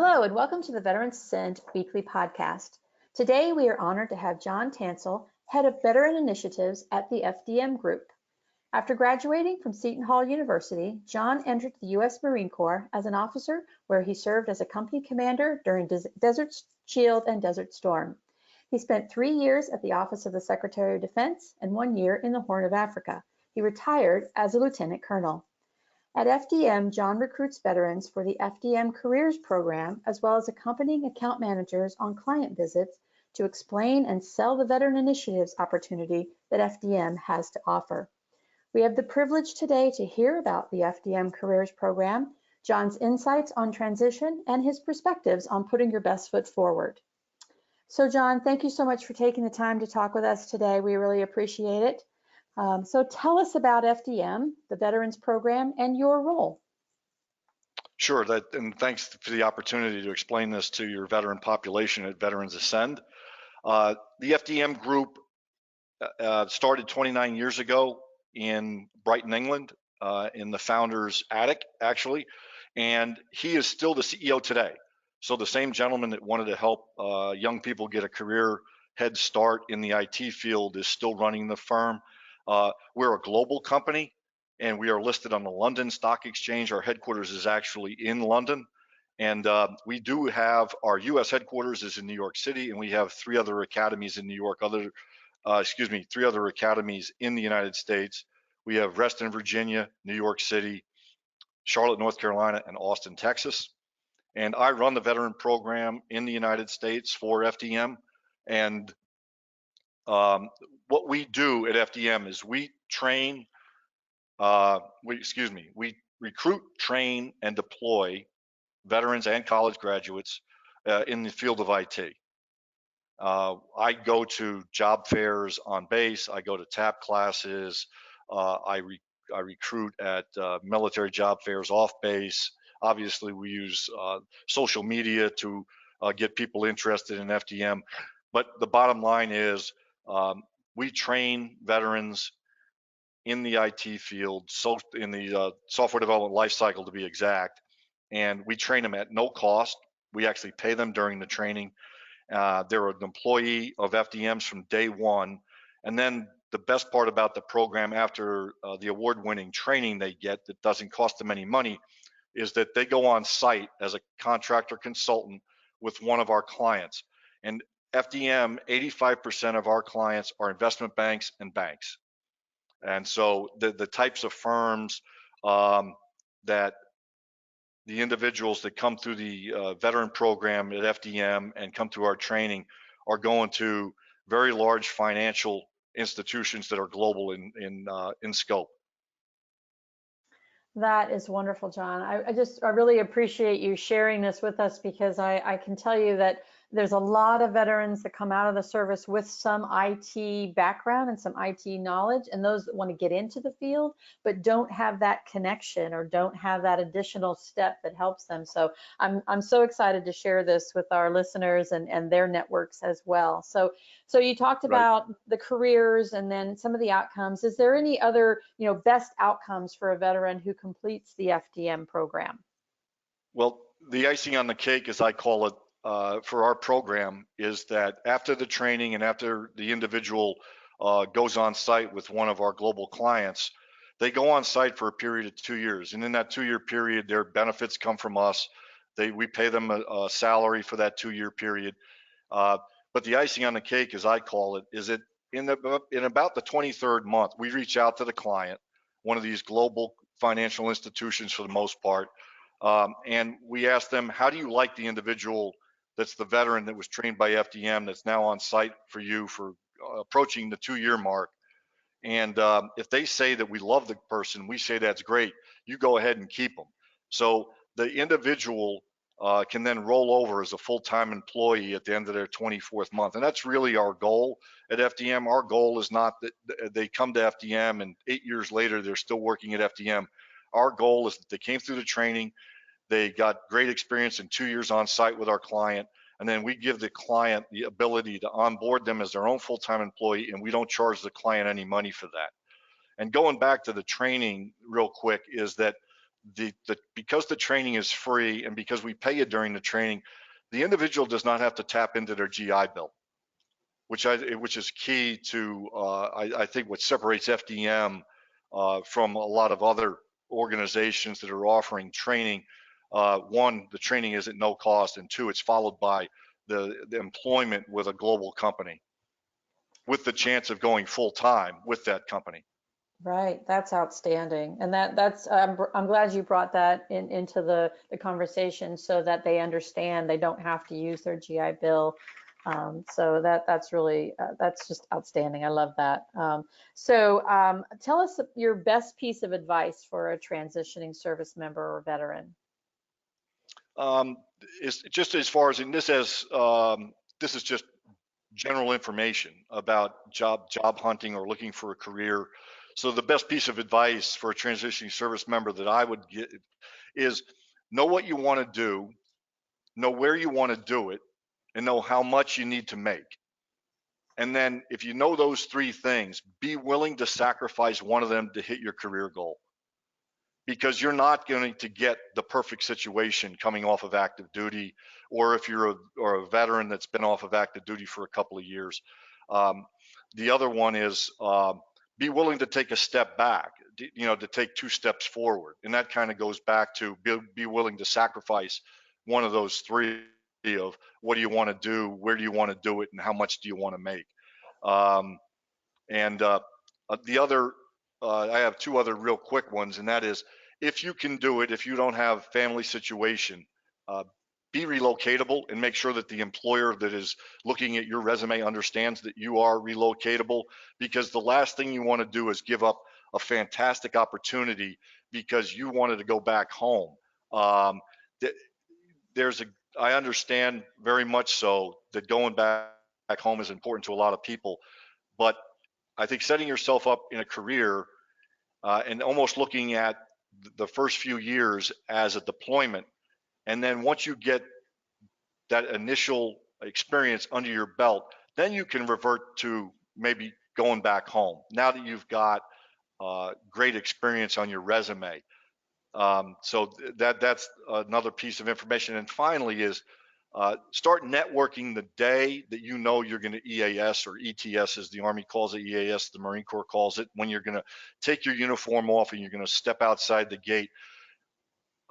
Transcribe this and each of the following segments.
Hello and welcome to the Veterans Ascend Weekly Podcast. Today we are honored to have John Tansel, Head of Veteran Initiatives at the FDM Group. After graduating from Seton Hall University, John entered the U.S. Marine Corps as an officer where he served as a company commander during Desert Shield and Desert Storm. He spent 3 years at the Office of the Secretary of Defense and 1 year in the Horn of Africa. He retired as a lieutenant colonel. At FDM, John recruits veterans for the FDM Careers Program, as well as accompanying account managers on client visits to explain and sell the veteran initiatives opportunity that FDM has to offer. We have the privilege today to hear about the FDM Careers Program, John's insights on transition, and his perspectives on putting your best foot forward. So John, thank you so much for taking the time to talk with us today. We really appreciate it. So tell us about FDM, the Veterans Program, and your role. Sure, and thanks for the opportunity to explain this to your veteran population at Veterans Ascend. The FDM Group started 29 years ago in Brighton, England, in the founder's attic, actually, and he is still the CEO today. So the same gentleman that wanted to help young people get a career head start in the IT field is still running the firm. We're a global company and we are listed on the London Stock Exchange. Our headquarters is actually in London, and we do have our US headquarters is in New York City, and we have 3 other academies in New York, 3 other academies in the United States. We have Reston, Virginia, New York City, Charlotte, North Carolina, and Austin, Texas. And I run the veteran program in the United States for FDM. And what we do at FDM is we train, we recruit, train, and deploy veterans and college graduates in the field of IT. I go to job fairs on base. I go to TAP classes. I recruit at military job fairs off base. Obviously, we use social media to get people interested in FDM. But the bottom line is we train veterans in the IT field, so in the software development lifecycle to be exact, and we train them at no cost. We actually pay them during the training. They're an employee of FDM's from day one. And then the best part about the program, after the award-winning training they get that doesn't cost them any money, is that they go on site as a contractor consultant with one of our clients. And FDM, 85% of our clients are investment banks and banks. And so the types of firms that the individuals that come through the veteran program at FDM and come through our training are going to very large financial institutions that are global in scope. That is wonderful, John. I really appreciate you sharing this with us, because I can tell you that there's a lot of veterans that come out of the service with some IT background and some IT knowledge, and those that want to get into the field but don't have that connection or don't have that additional step that helps them. So I'm so excited to share this with our listeners and their networks as well. So you talked about the careers and then some of the outcomes. Is there any other best outcomes for a veteran who completes the FDM program? Well, the icing on the cake, as I call it, for our program, is that after the training and after the individual goes on site with one of our global clients, they go on site for a period of 2 years. And in that 2-year period, their benefits come from us. We pay them a salary for that 2-year period. But the icing on the cake, as I call it, is that in about the 23rd month, we reach out to the client, one of these global financial institutions for the most part, and we ask them, how do you like the individual that's the veteran that was trained by FDM that's now on site for you for approaching the 2-year mark? And if they say that we love the person, we say that's great. You go ahead and keep them. So the individual can then roll over as a full-time employee at the end of their 24th month. And that's really our goal at FDM. Our goal is not that they come to FDM and 8 years later they're still working at FDM. Our goal is that they came through the training, they got great experience in 2 years on site with our client, and then we give the client the ability to onboard them as their own full-time employee, and we don't charge the client any money for that. And going back to the training real quick, is that because the training is free and because we pay you during the training, the individual does not have to tap into their GI Bill, which is key to I think what separates FDM from a lot of other organizations that are offering training. One, the training is at no cost, and two, it's followed by the employment with a global company with the chance of going full time with that company. Right, that's outstanding, and that's I'm glad you brought that into the conversation so that they understand they don't have to use their GI Bill. So that's really that's just outstanding. I love that. Tell us your best piece of advice for a transitioning service member or veteran. Is just as far as in this as this is just general information about job hunting or looking for a career. So the best piece of advice for a transitioning service member that I would get is know what you want to do, know where you want to do it, and know how much you need to make. And then if you know those three things, be willing to sacrifice one of them to hit your career goal. Because you're not going to get the perfect situation coming off of active duty, or if you're a veteran that's been off of active duty for a couple of years. The other one is be willing to take a step back, to take 2 steps forward. And that kind of goes back to be willing to sacrifice one of those three of what do you want to do, where do you want to do it, and how much do you want to make. The other, I have 2 other real quick ones, and that is, if you can do it, if you don't have family situation, be relocatable and make sure that the employer that is looking at your resume understands that you are relocatable, because the last thing you want to do is give up a fantastic opportunity because you wanted to go back home. I understand very much so that going back home is important to a lot of people, but I think setting yourself up in a career and almost looking at the first few years as a deployment, and then once you get that initial experience under your belt, then you can revert to maybe going back home now that you've got great experience on your resume. So that's another piece of information. And finally is start networking the day that you know you're going to EAS, or ETS as the Army calls it, EAS the Marine Corps calls it, when you're going to take your uniform off and you're going to step outside the gate.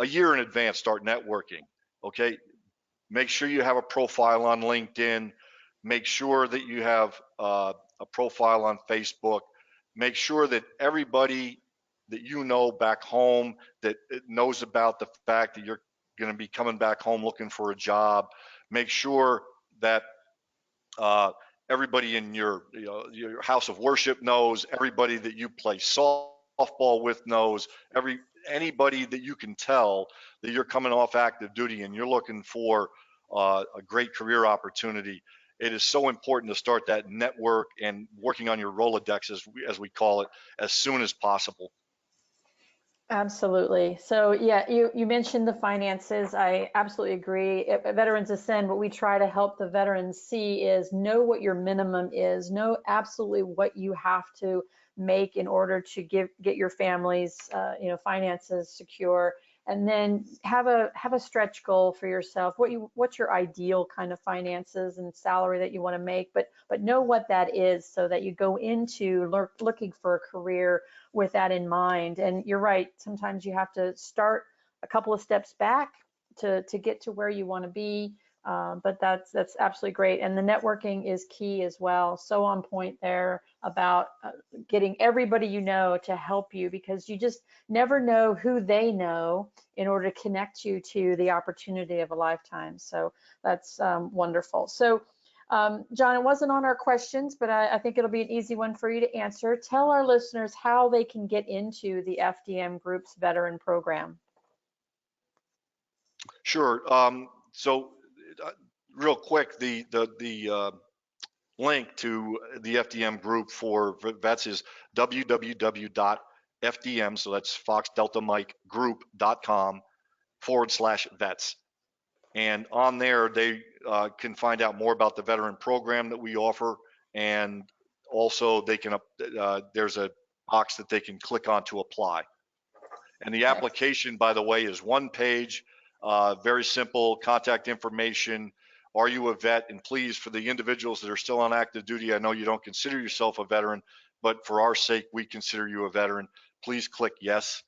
A year in advance, start networking. Okay, make sure you have a profile on LinkedIn. Make sure that you have a profile on Facebook. Make sure that everybody that you know back home that knows about the fact that you're going to be coming back home looking for a job. Make sure that everybody in your house of worship knows, everybody that you play softball with knows, anybody that you can tell that you're coming off active duty and you're looking for a great career opportunity. It is so important to start that network and working on your Rolodex, as we call it, as soon as possible. Absolutely. So yeah, you mentioned the finances. I absolutely agree. At Veterans Ascend, what we try to help the veterans see is know what your minimum is, know absolutely what you have to make in order to get your family's finances secure, and then have a stretch goal for yourself. What's your ideal kind of finances and salary that you want to make, but know what that is so that you go into looking for a career with that in mind. And you're right, sometimes you have to start a couple of steps back to get to where you want to be. But that's absolutely great. And the networking is key as well. So on point there about getting everybody you know to help you, because you just never know who they know in order to connect you to the opportunity of a lifetime. So that's wonderful. So John, it wasn't on our questions, but I think it'll be an easy one for you to answer. Tell our listeners how they can get into the FDM Group's veteran program. Sure. So real quick, the link to the FDM Group for vets is www.fdm, so that's Fox Delta Mike group.com/vets. And on there, they can find out more about the veteran program that we offer, and also they can there's a box that they can click on to apply. And the application, by the way, is one page, very simple, contact information. Are you a vet? And please, for the individuals that are still on active duty, I know you don't consider yourself a veteran, but for our sake, we consider you a veteran. Please click yes.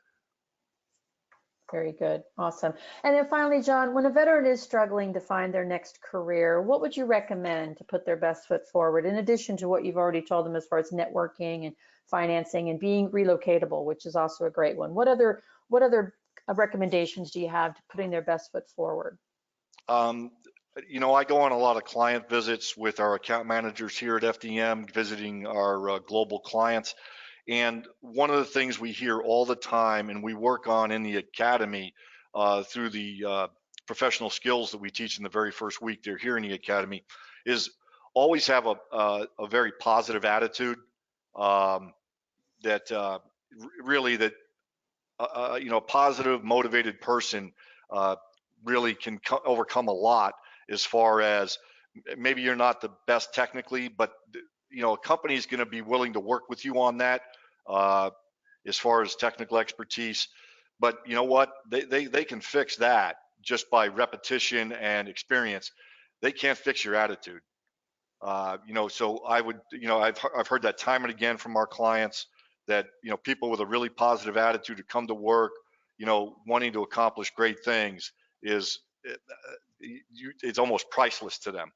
Very good. Awesome. And then finally, John, when a veteran is struggling to find their next career, what would you recommend to put their best foot forward, in addition to what you've already told them as far as networking and financing and being relocatable, which is also a great one? What other recommendations do you have to putting their best foot forward? I go on a lot of client visits with our account managers here at FDM, visiting our global clients. And one of the things we hear all the time, and we work on in the academy through the professional skills that we teach in the very first week they're here in the academy, is always have a very positive attitude. That really that a positive, motivated person really can overcome a lot. As far as maybe you're not the best technically, but a company is going to be willing to work with you on that as far as technical expertise. But you know what? They can fix that just by repetition and experience. They can't fix your attitude. So I would, I've heard that time and again from our clients that, people with a really positive attitude to come to work, wanting to accomplish great things it's almost priceless to them.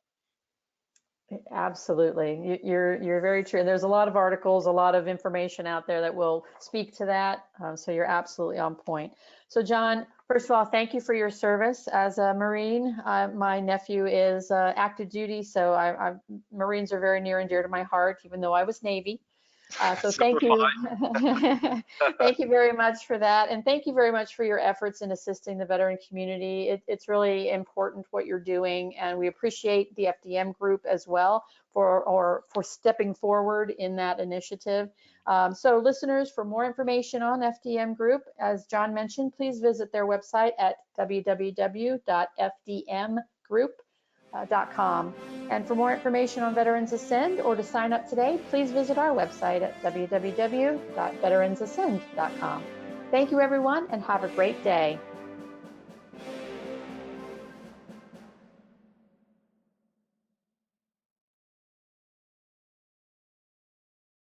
Absolutely. You're very true. And there's a lot of articles, a lot of information out there that will speak to that. So you're absolutely on point. So John, first of all, thank you for your service as a Marine. My nephew is active duty, so Marines are very near and dear to my heart, even though I was Navy. So thank you. Thank you very much for that. And thank you very much for your efforts in assisting the veteran community. It's really important what you're doing, and we appreciate the FDM Group as well for stepping forward in that initiative. So listeners, for more information on FDM Group, as John mentioned, please visit their website at www.fdmgroup.com. And for more information on Veterans Ascend or to sign up today, please visit our website at www.veteransascend.com. Thank you, everyone, and have a great day.